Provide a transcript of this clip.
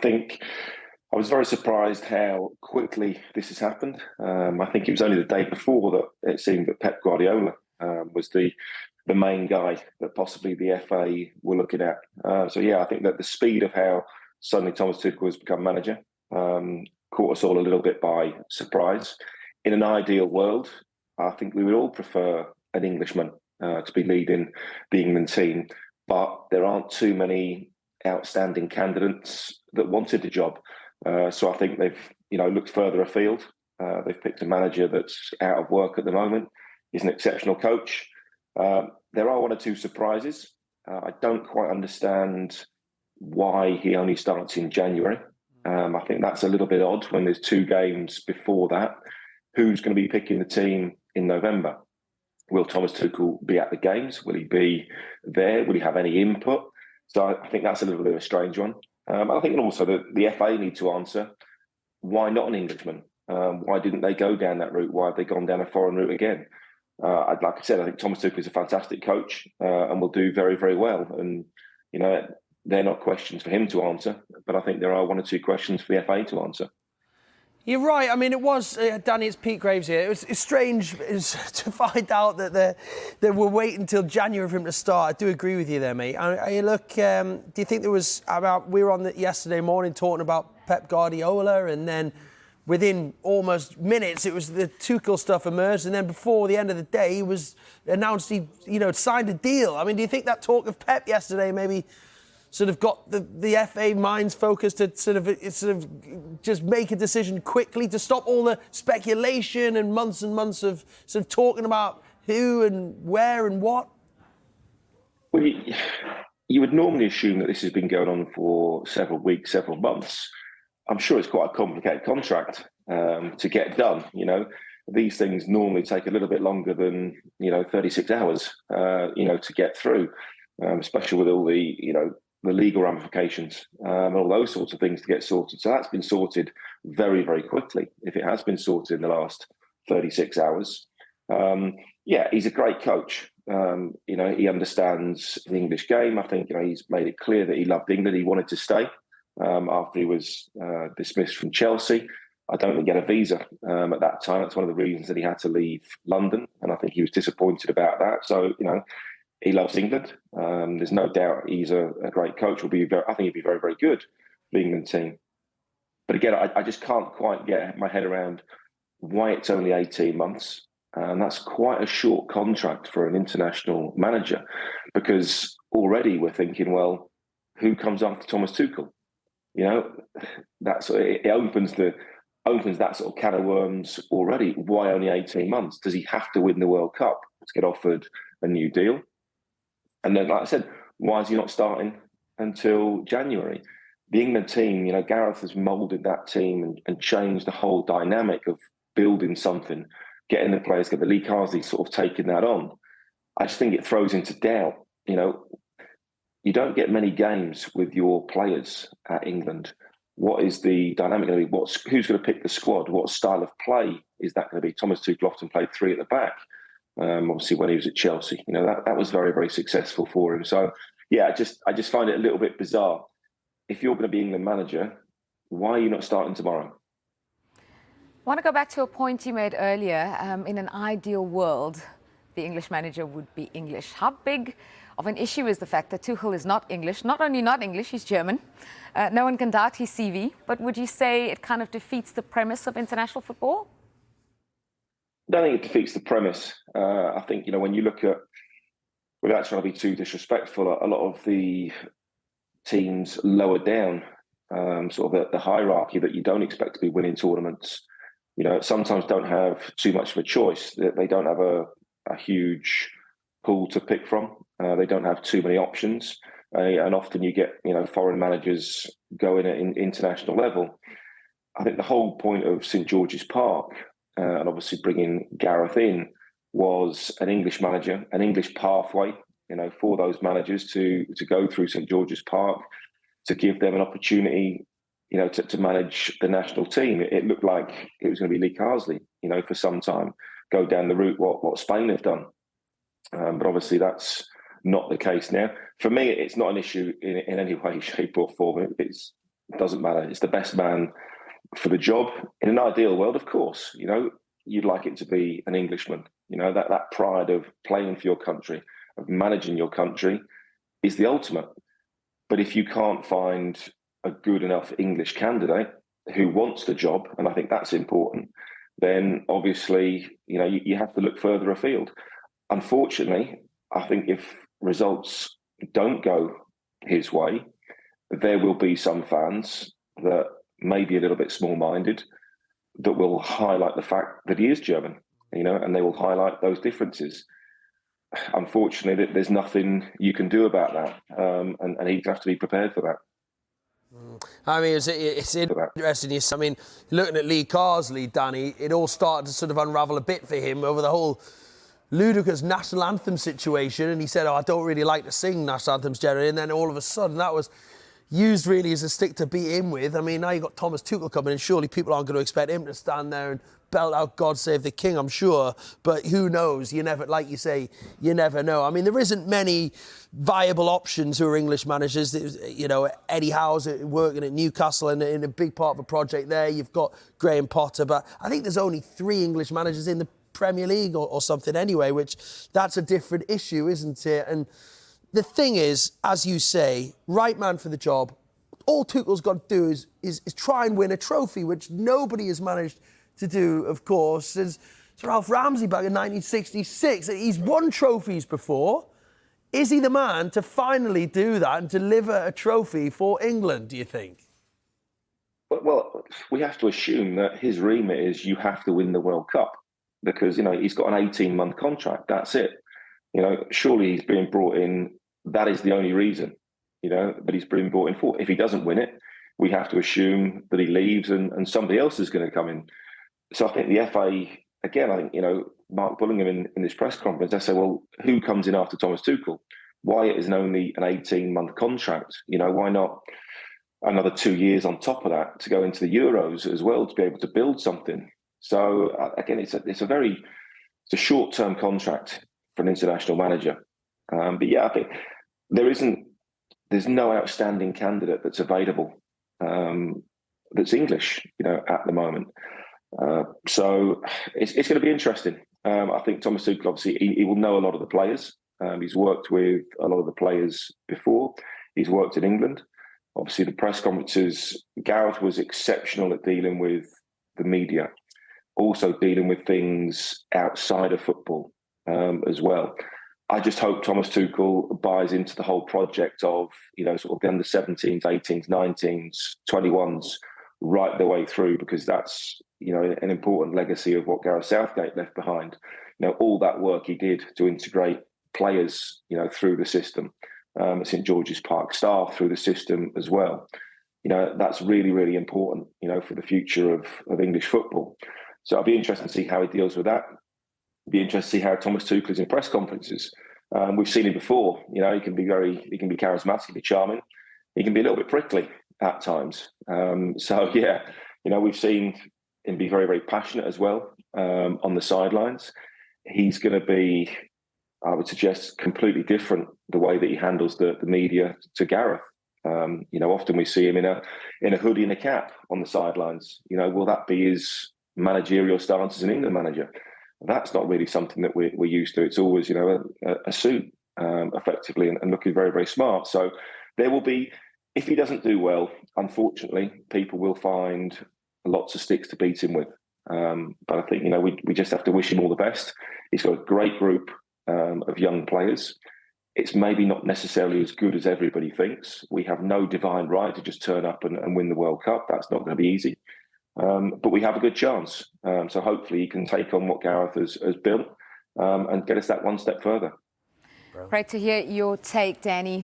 think I was very surprised how quickly this has happened. I think it was only the day before that it seemed that Pep Guardiola was the main guy that possibly the FA were looking at. So yeah, I think that the speed of how suddenly Thomas Tuchel has become manager caught us all a little bit by surprise. In an ideal world, I think we would all prefer an Englishman to be leading the England team, but there aren't too many outstanding candidates that wanted the job. So I think they've looked further afield. They've picked a manager that's out of work at the moment. He's an exceptional coach. There are one or two surprises. I don't quite understand why he only starts in January. I think that's a little bit odd when there's 2 games before that. Who's going to be picking the team in November? Will Thomas Tuchel be at the games? Will he be there? Will he have any input? So I think that's a little bit of a strange one. I think also the FA need to answer, why not an Englishman? Why didn't they go down that route? Why have they gone down a foreign route again? Like I said, I think Thomas Tuchel is a fantastic coach and will do very, very well. And, they're not questions for him to answer, but I think there are 1 or 2 questions for the FA to answer. You're right. I mean, it was, Danny, it's Pete Graves here. It's strange to find out that they were waiting until January for him to start. I do agree with you there, mate. Look, do you think there was, we were on yesterday morning talking about Pep Guardiola, and then within almost minutes, it was the Tuchel stuff emerged, and then before the end of the day, he was announced he, signed a deal. I mean, do you think that talk of Pep yesterday maybe sort of got the FA minds focused to sort of just make a decision quickly to stop all the speculation and months of sort of talking about who and where and what? Well, you would normally assume that this has been going on for several weeks, several months. I'm sure it's quite a complicated contract to get done. These things normally take a little bit longer than 36 hours to get through, especially with all the legal ramifications and all those sorts of things to get sorted. So that's been sorted very, very quickly, if it has been sorted in the last 36 hours. Yeah, he's a great coach. He understands the English game. I think he's made it clear that he loved England. He wanted to stay after he was dismissed from Chelsea. I don't think he had a visa at that time. That's one of the reasons that he had to leave London, and I think he was disappointed about that. So, he loves England. There's no doubt he's a great coach. I think he'd be very, very good for the England team. But again, I just can't quite get my head around why it's only 18 months. And that's quite a short contract for an international manager, because already we're thinking, well, who comes after Thomas Tuchel? It opens that sort of can of worms already. Why only 18 months? Does he have to win the World Cup to get offered a new deal? And then, like I said, why is he not starting until January? The England team, Gareth has moulded that team and changed the whole dynamic of building something, getting the players, get the Lee Carsley sort of taking that on. I just think it throws into doubt. You don't get many games with your players at England. What is the dynamic going to be? Who's going to pick the squad? What style of play is that going to be? Thomas Tuchel often played 3 at the back. Obviously, when he was at Chelsea, that was very, very successful for him. So, yeah, I just find it a little bit bizarre. If you're going to be England manager, why are you not starting tomorrow? I want to go back to a point you made earlier. In an ideal world, the English manager would be English. How big of an issue is the fact that Tuchel is not English? Not only not English, he's German. No one can doubt his CV. But would you say it kind of defeats the premise of international football? I don't think it defeats the premise. I think, when you look at, without trying to be too disrespectful, a lot of the teams lower down sort of the hierarchy that you don't expect to be winning tournaments, sometimes don't have too much of a choice. They don't have a huge pool to pick from. They don't have too many options. And often you get, foreign managers going at international level. I think the whole point of St George's Park, and obviously bringing Gareth in, was an English manager, an English pathway, for those managers to go through St George's Park, to give them an opportunity, to manage the national team. It looked like it was going to be Lee Carsley, for some time, go down the route what Spain have done. But obviously that's not the case now. For me, it's not an issue in any way, shape or form. It's doesn't matter. It's the best man for the job. In an ideal world, of course, you'd like it to be an Englishman. That pride of playing for your country, of managing your country, is the ultimate. But if you can't find a good enough English candidate who wants the job, and I think that's important, then obviously, you have to look further afield. Unfortunately, I think if results don't go his way, there will be some fans that may be a little bit small-minded that will highlight the fact that he is German, and they will highlight those differences. Unfortunately, there's nothing you can do about that, and he'd have to be prepared for that. I mean, it's interesting. I mean, looking at Lee Carsley, Danny, it all started to sort of unravel a bit for him over the whole ludicrous national anthem situation. And he said, I don't really like to sing national anthems generally. And then all of a sudden that was used really as a stick to beat him with. I mean, now you've got Thomas Tuchel coming in. Surely people aren't going to expect him to stand there and belt out God Save the King, I'm sure. But who knows? You never, like you say, you never know. I mean, there isn't many viable options who are English managers. Eddie Howe's working at Newcastle in a big part of a project there. You've got Graham Potter. But I think there's only 3 English managers in the Premier League or something anyway, which that's a different issue, isn't it? And the thing is, as you say, right man for the job. All Tuchel's got to do is try and win a trophy, which nobody has managed to do, of course, since Sir Ralph Ramsey back in 1966. He's won trophies before. Is he the man to finally do that and deliver a trophy for England, do you think? Well, we have to assume that his remit is you have to win the World Cup because, he's got an 18-month contract. That's it. Surely he's being brought in. That is the only reason, but he's being brought in for. If he doesn't win it, we have to assume that he leaves and somebody else is going to come in. So I think the FA, again, I think, Mark Bullingham in this press conference, they say, well, who comes in after Thomas Tuchel? Why it isn't only an 18-month contract? Why not another 2 years on top of that to go into the Euros as well to be able to build something? So again, it's a short-term contract for an international manager. But yeah, I think there's no outstanding candidate that's available that's English, at the moment. So it's going to be interesting. I think Thomas Tuchel, obviously, he will know a lot of the players. He's worked with a lot of the players before. He's worked in England. Obviously, the press conferences, Gareth was exceptional at dealing with the media, also dealing with things outside of football as well. I just hope Thomas Tuchel buys into the whole project of, sort of the under 17s, 18s, 19s, 21s, right the way through, because that's, an important legacy of what Gareth Southgate left behind. All that work he did to integrate players, through the system, St George's Park staff through the system as well. That's really, really important, for the future of English football. So I'll be interested to see how he deals with that. Be interested to see how Thomas Tuchel is in press conferences. We've seen him before. He can be charismatic, he can be charming. He can be a little bit prickly at times. We've seen him be very, very passionate as well on the sidelines. He's going to be, I would suggest, completely different the way that he handles the media to Gareth. Often we see him in a hoodie and a cap on the sidelines. Will that be his managerial stance as an England manager? That's not really something that we're used to. It's always, a suit, effectively, and looking very, very smart. So there will be, if he doesn't do well, unfortunately, people will find lots of sticks to beat him with. But I think, we just have to wish him all the best. He's got a great group of young players. It's maybe not necessarily as good as everybody thinks. We have no divine right to just turn up and win the World Cup. That's not going to be easy. But we have a good chance. So hopefully he can take on what Gareth has built and get us that one step further. Great to hear your take, Danny.